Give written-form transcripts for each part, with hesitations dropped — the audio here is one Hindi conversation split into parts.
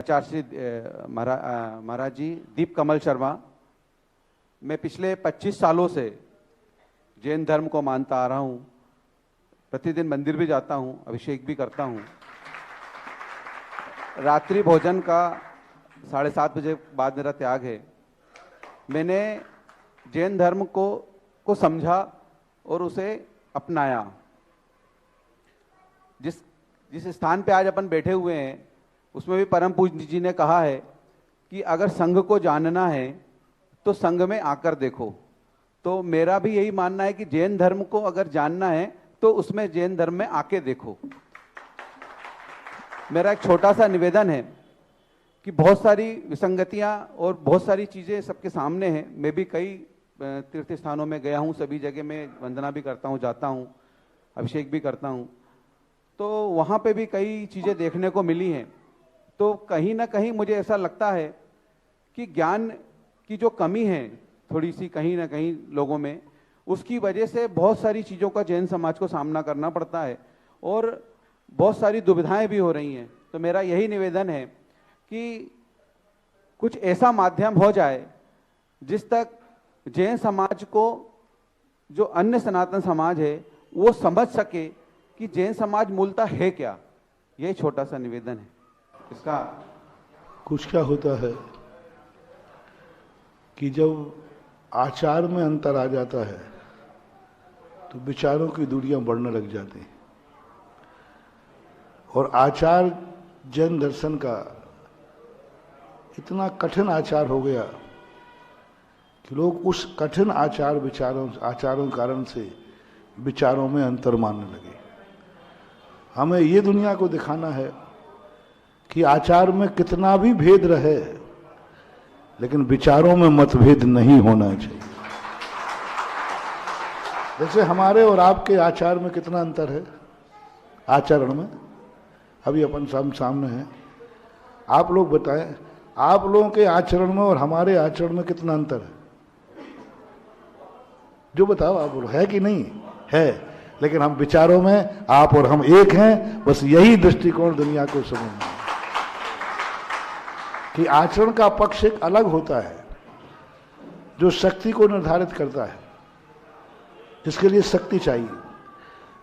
आचार्य श्री महाराज जी दीप कमल शर्मा। मैं पिछले 25 सालों से जैन धर्म को मानता आ रहा हूँ। प्रतिदिन मंदिर भी जाता हूँ, अभिषेक भी करता हूँ। रात्रि भोजन का 7:30 बजे बाद मेरा त्याग है। मैंने जैन धर्म को समझा और उसे अपनाया। जिस स्थान पे आज अपन बैठे हुए हैं उसमें भी परम पूज्य जी ने कहा है कि अगर संघ को जानना है तो संघ में आकर देखो। तो मेरा भी यही मानना है कि जैन धर्म को अगर जानना है तो उसमें जैन धर्म में आके देखो। मेरा एक छोटा सा निवेदन है कि बहुत सारी विसंगतियां और बहुत सारी चीजें सबके सामने हैं। मैं भी कई तीर्थ स्थानों में गया हूं, सभी जगह में वंदना भी करता हूं, जाता हूं, अभिषेक भी करता हूं, तो वहां पे भी कई चीजें देखने को मिली हैं। तो कहीं ना कहीं मुझे ऐसा लगता है कि ज्ञान की जो कमी है थोड़ी सी कहीं ना कहीं लोगों में, उसकी वजह से बहुत सारी चीज़ों का जैन समाज को सामना करना पड़ता है और बहुत सारी दुविधाएं भी हो रही हैं। तो मेरा यही निवेदन है कि कुछ ऐसा माध्यम हो जाए जिस तक जैन समाज को, जो अन्य सनातन समाज है, वो समझ सके कि जैन समाज मूलतः है क्या। ये छोटा सा निवेदन है इसका। कुछ क्या होता है कि जब आचार में अंतर आ जाता है तो विचारों की दूरियां बढ़ने लग जाती हैं। और आचार जैन दर्शन का इतना कठिन आचार हो गया कि लोग उस कठिन आचारों कारण से विचारों में अंतर मानने लगे। हमें ये दुनिया को दिखाना है कि आचार में कितना भी भेद रहे लेकिन विचारों में मतभेद नहीं होना चाहिए। जैसे हमारे और आपके आचार में कितना अंतर है, आचरण में। अभी अपन सामने हैं, आप लोग बताएं, आप लोगों के आचरण में और हमारे आचरण में कितना अंतर है? जो बताओ आप बोलो, है कि नहीं है? लेकिन हम विचारों में आप और हम एक हैं। बस यही दृष्टिकोण दुनिया को समझना है कि आचरण का पक्ष एक अलग होता है जो शक्ति को निर्धारित करता है, जिसके लिए शक्ति चाहिए।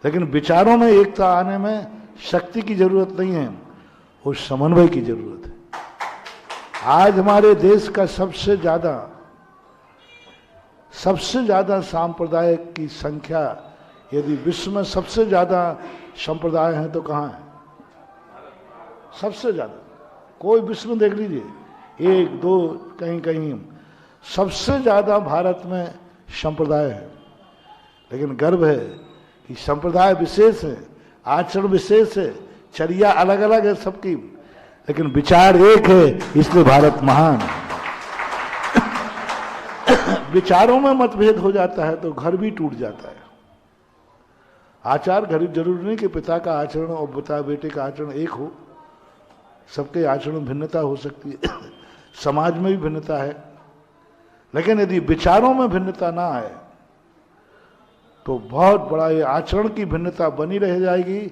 लेकिन विचारों में एकता आने में शक्ति की जरूरत नहीं है, वो समन्वय की जरूरत है। आज हमारे देश का सबसे ज्यादा सांप्रदाय की संख्या, यदि विश्व में सबसे ज्यादा संप्रदाय हैं तो कहाँ है? सबसे ज्यादा कोई विश्व में देख लीजिए, 1 2 कहीं सबसे ज्यादा भारत में संप्रदाय है। लेकिन गर्व है कि संप्रदाय विशेष है, आचरण विशेष है, चर्या अलग अलग है सबकी, लेकिन विचार एक है, इसलिए भारत महान है। विचारों में मतभेद हो जाता है तो घर भी टूट जाता है। आचार गरीब जरूरी नहीं कि पिता का आचरण और पिता बेटे का आचरण एक हो। सबके आचरण में भिन्नता हो सकती है, समाज में भी भिन्नता है। लेकिन यदि विचारों में भिन्नता ना आए तो बहुत बड़ा ये आचरण की भिन्नता बनी रह जाएगी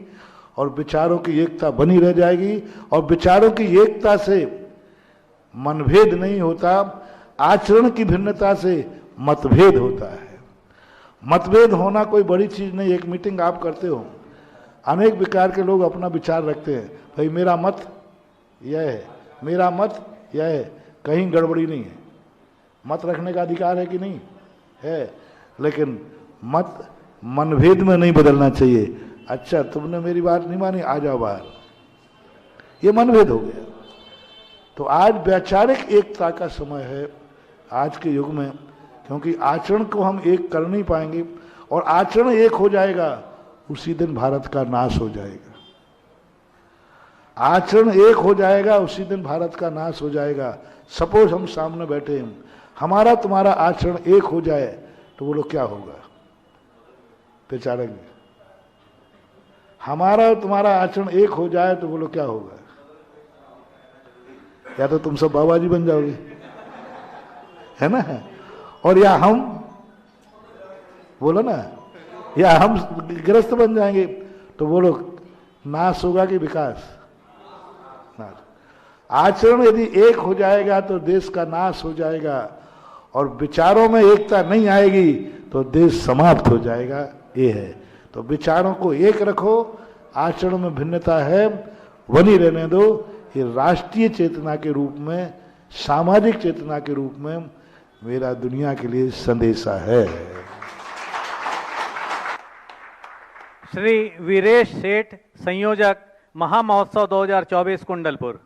और विचारों की एकता बनी रह जाएगी। और विचारों की एकता से मनभेद नहीं होता, आचरण की भिन्नता से मतभेद होता है। मतभेद होना कोई बड़ी चीज नहीं। एक मीटिंग आप करते हो, अनेक प्रकार के लोग अपना विचार रखते हैं, भाई मेरा मत यह है, मेरा मत यह है। कहीं गड़बड़ी नहीं है, मत रखने का अधिकार है कि नहीं है, लेकिन मत मनभेद में नहीं बदलना चाहिए। अच्छा तुमने मेरी बात नहीं मानी, आ जाओ बाहर, ये मनभेद हो गया। तो आज वैचारिक एकता का समय है आज के युग में, क्योंकि आचरण को हम एक कर नहीं पाएंगे। और आचरण एक हो जाएगा उसी दिन भारत का नाश हो जाएगा। आचरण एक हो जाएगा उसी दिन भारत का नाश हो जाएगा। सपोज हम सामने बैठे हैं, हमारा तुम्हारा आचरण एक हो जाए तो बोलो क्या होगा? बेचारेंगे। हमारा तुम्हारा आचरण एक हो जाए तो बोलो क्या होगा? या तो तुम सब बाबा जी बन जाओगे, है ना? और या हम, बोलो ना, या हम ग्रस्त बन जाएंगे। तो बोलो नाश होगा कि विकास? नाश। आचरण यदि एक हो जाएगा तो देश का नाश हो जाएगा, और विचारों में एकता नहीं आएगी तो देश समाप्त हो जाएगा। ये है, तो विचारों को एक रखो, आचरण में भिन्नता है बनी रहने दो। ये राष्ट्रीय चेतना के रूप में, सामाजिक चेतना के रूप में मेरा दुनिया के लिए संदेशा है। श्री वीरेश सेठ, संयोजक, महामहोत्सव 2024 कुंडलपुर।